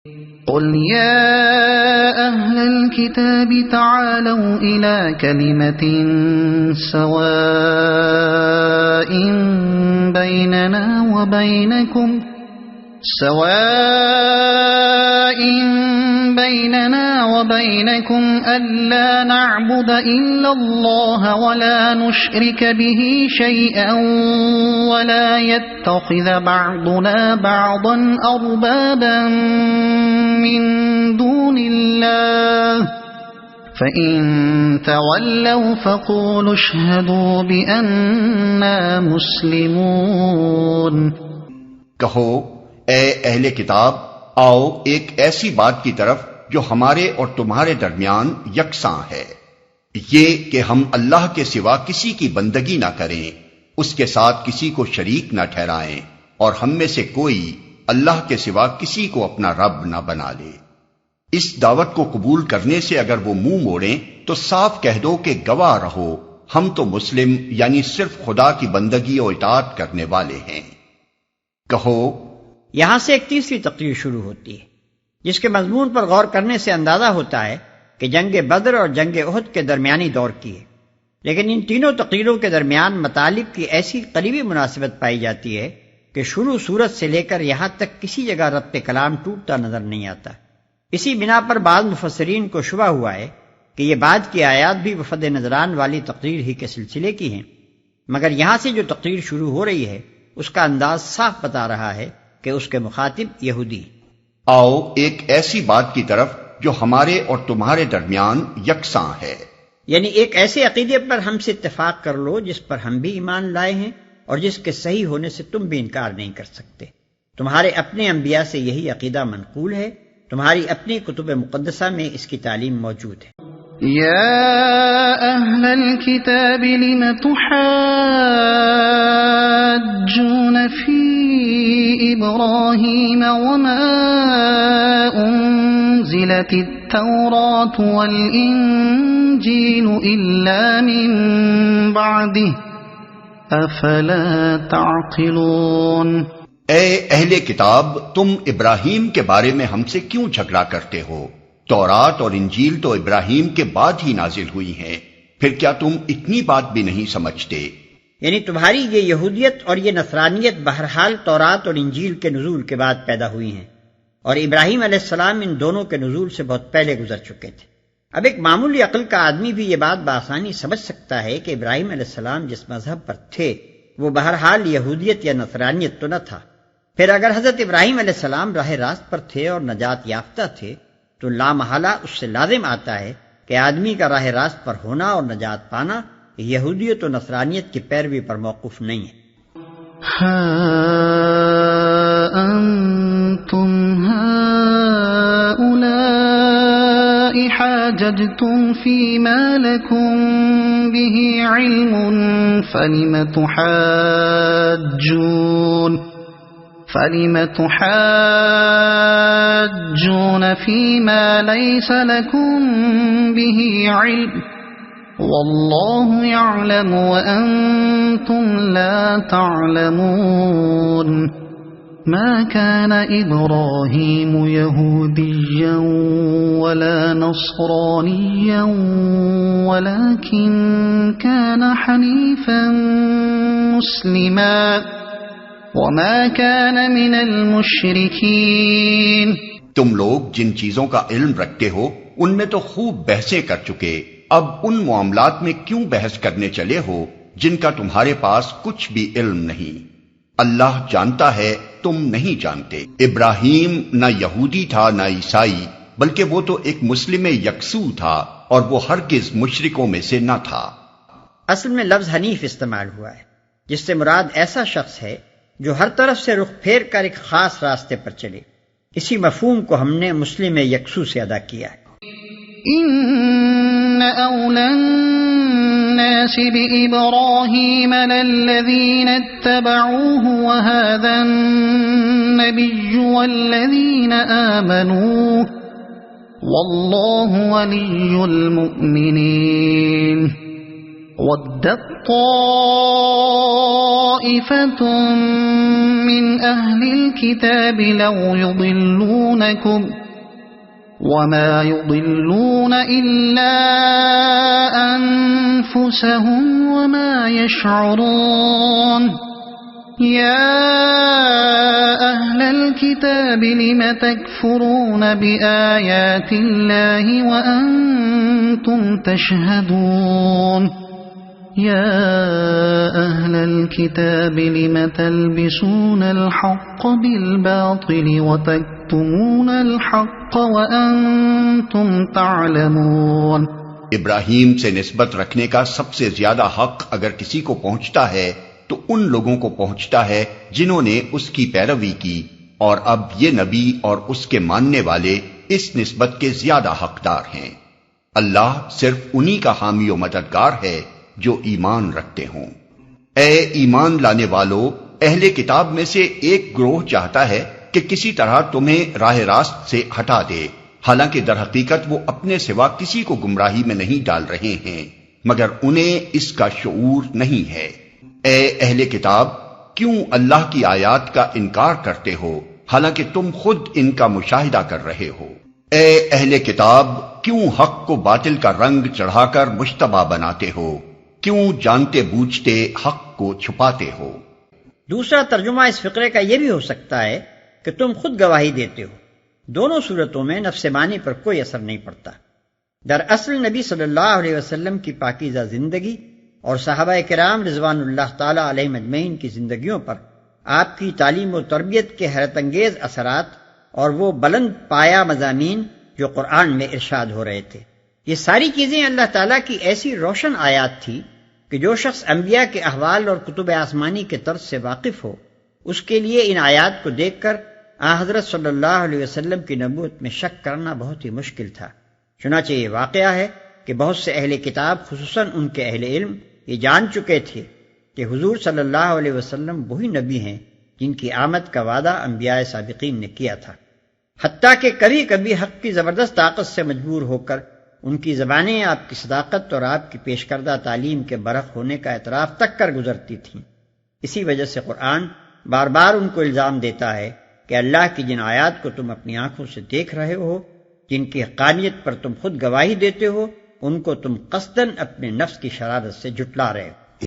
قل يا أهل الكتاب تعالوا إلى كلمة سواء بيننا وبينكم ألا نعبد إلا الله ولا نشرك به شيئا ولا يتخذ بعضنا بعضا أربابا من دون الله فإن تولوا فقولوا اشهدوا بأننا مسلمون۔ کہو اے اہل کتاب، آؤ ایک ایسی بات کی طرف جو ہمارے اور تمہارے درمیان یکساں ہے، یہ کہ ہم اللہ کے سوا کسی کی بندگی نہ کریں، اس کے ساتھ کسی کو شریک نہ ٹھہرائیں، اور ہم میں سے کوئی اللہ کے سوا کسی کو اپنا رب نہ بنا لے۔ اس دعوت کو قبول کرنے سے اگر وہ منہ موڑیں تو صاف کہہ دو کہ گواہ رہو ہم تو مسلم یعنی صرف خدا کی بندگی و اطاعت کرنے والے ہیں۔ کہو، یہاں سے ایک تیسری تقریر شروع ہوتی ہے جس کے مضمون پر غور کرنے سے اندازہ ہوتا ہے کہ جنگ بدر اور جنگ احد کے درمیانی دور کی ہے، لیکن ان تینوں تقریروں کے درمیان مطالب کی ایسی قریبی مناسبت پائی جاتی ہے کہ شروع صورت سے لے کر یہاں تک کسی جگہ ربط کلام ٹوٹتا نظر نہیں آتا۔ اسی بنا پر بعض مفسرین کو شبہ ہوا ہے کہ یہ بعد کی آیات بھی وفد نجران والی تقریر ہی کے سلسلے کی ہیں، مگر یہاں سے جو تقریر شروع ہو رہی ہے اس کا انداز صاف بتا رہا ہے کہ اس کے مخاطب یہودی۔ آؤ ایک ایسی بات کی طرف جو ہمارے اور تمہارے درمیان یکساں ہے، یعنی ایک ایسے عقیدے پر ہم سے اتفاق کر لو جس پر ہم بھی ایمان لائے ہیں اور جس کے صحیح ہونے سے تم بھی انکار نہیں کر سکتے۔ تمہارے اپنے انبیاء سے یہی عقیدہ منقول ہے، تمہاری اپنی کتب مقدسہ میں اس کی تعلیم موجود ہے۔ يا أهل الكتاب لم تحاجون في إبراهيم وما أنزلت التوراة والإنجيل إلا من بعده أفلا تعقلون۔ اے اہل کتاب، تم ابراہیم کے بارے میں ہم سے کیوں جھگڑا کرتے ہو؟ تورات اور انجیل تو ابراہیم کے بعد ہی نازل ہوئی ہیں، پھر کیا تم اتنی بات بھی نہیں سمجھتے؟ یعنی تمہاری یہ یہودیت اور یہ نصرانیت بہرحال تورات اور انجیل کے نزول کے بعد پیدا ہوئی ہیں، اور ابراہیم علیہ السلام ان دونوں کے نزول سے بہت پہلے گزر چکے تھے۔ اب ایک معمولی عقل کا آدمی بھی یہ بات بآسانی سمجھ سکتا ہے کہ ابراہیم علیہ السلام جس مذہب پر تھے وہ بہرحال یہودیت یا نصرانیت تو نہ تھا۔ پھر اگر حضرت ابراہیم علیہ السلام راہ راست پر تھے اور نجات یافتہ تھے تو لامحالہ اس سے لازم آتا ہے کہ آدمی کا راہ راست پر ہونا اور نجات پانا یہودیت و نصرانیت کی پیروی پر موقوف نہیں ہے۔ ہا انتم هؤلاء حاججتم فيما لكم به علم فلم تحاجون فيما ليس لكم به علم والله يعلم وأنتم لا تعلمون۔ ما كان إبراهيم يهوديا ولا نصرانيا ولكن كان حنيفا مسلما وما كان من المشركين۔ تم لوگ جن چیزوں کا علم رکھتے ہو ان میں تو خوب بحثیں کر چکے، اب ان معاملات میں کیوں بحث کرنے چلے ہو جن کا تمہارے پاس کچھ بھی علم نہیں؟ اللہ جانتا ہے، تم نہیں جانتے۔ ابراہیم نہ یہودی تھا نہ عیسائی، بلکہ وہ تو ایک مسلم یکسو تھا اور وہ ہرگز مشرکوں میں سے نہ تھا۔ اصل میں لفظ حنیف استعمال ہوا ہے جس سے مراد ایسا شخص ہے جو ہر طرف سے رخ پھیر کر ایک خاص راستے پر چلے۔ اسی مفہوم کو ہم نے مسلم یکسو سے ادا کیا ہے۔ ان اولا الناس بإبراہیم للذین اتبعوه وهذا النبی والذین آمنوا واللہ ولی المؤمنین۔ وَدَّتْ طَائِفَةٌ مِّنْ أَهْلِ الْكِتَابِ لَوْ يُضِلُّونَكُمْ وَمَا يُضِلُّونَ إِلَّا أَنفُسَهُمْ وَمَا يَشْعُرُونَ يَا أَهْلَ الْكِتَابِ لِمَ تَكْفُرُونَ بِآيَاتِ اللَّهِ وَأَنْتُمْ تَشْهَدُونَ يَا أَهْلَ الْكِتَابِ لِمَ تَلْبِسُونَ الْحَقَّ بِالْبَاطِلِ وَتَكْتُمُونَ الْحَقَّ وَأَنْتُمْ تَعْلَمُونَ۔ ابراہیم سے نسبت رکھنے کا سب سے زیادہ حق اگر کسی کو پہنچتا ہے تو ان لوگوں کو پہنچتا ہے جنہوں نے اس کی پیروی کی، اور اب یہ نبی اور اس کے ماننے والے اس نسبت کے زیادہ حقدار ہیں۔ اللہ صرف انہی کا حامی و مددگار ہے جو ایمان رکھتے ہوں۔ اے ایمان لانے والو، اہل کتاب میں سے ایک گروہ چاہتا ہے کہ کسی طرح تمہیں راہ راست سے ہٹا دے، حالانکہ در حقیقت وہ اپنے سوا کسی کو گمراہی میں نہیں ڈال رہے ہیں، مگر انہیں اس کا شعور نہیں ہے۔ اے اہل کتاب، کیوں اللہ کی آیات کا انکار کرتے ہو حالانکہ تم خود ان کا مشاہدہ کر رہے ہو؟ اے اہل کتاب، کیوں حق کو باطل کا رنگ چڑھا کر مشتبہ بناتے ہو؟ کیوں جانتے بوجھتے حق کو چھپاتے ہو؟ دوسرا ترجمہ اس فقرے کا یہ بھی ہو سکتا ہے کہ تم خود گواہی دیتے ہو۔ دونوں صورتوں میں نفس مانی پر کوئی اثر نہیں پڑتا۔ دراصل نبی صلی اللہ علیہ وسلم کی پاکیزہ زندگی اور صحابہ کرام رضوان اللہ تعالی علیہم اجمعین کی زندگیوں پر آپ کی تعلیم و تربیت کے حیرت انگیز اثرات اور وہ بلند پایا مضامین جو قرآن میں ارشاد ہو رہے تھے، یہ ساری چیزیں اللہ تعالیٰ کی ایسی روشن آیات تھی کہ جو شخص انبیاء کے احوال اور کتب آسمانی کے طرز سے واقف ہو، اس کے لیے ان آیات کو دیکھ کر حضرت صلی اللہ علیہ وسلم کی نبوت میں شک کرنا بہت ہی مشکل تھا۔ چنانچہ یہ واقعہ ہے کہ بہت سے اہل کتاب خصوصاً ان کے اہل علم یہ جان چکے تھے کہ حضور صلی اللہ علیہ وسلم وہی نبی ہیں جن کی آمد کا وعدہ انبیاء سابقین نے کیا تھا، حتیٰ کہ کبھی کبھی حق کی زبردست طاقت سے مجبور ہو کر ان کی زبانیں آپ کی صداقت اور آپ کی پیش کردہ تعلیم کے برحق ہونے کا اعتراف تک کر گزرتی تھیں۔ اسی وجہ سے قرآن بار بار ان کو الزام دیتا ہے کہ اللہ کی جن آیات کو تم اپنی آنکھوں سے دیکھ رہے ہو، جن کی حقانیت پر تم خود گواہی دیتے ہو، ان کو تم قصداً اپنے نفس کی شرارت سے جھٹلا رہے ہو۔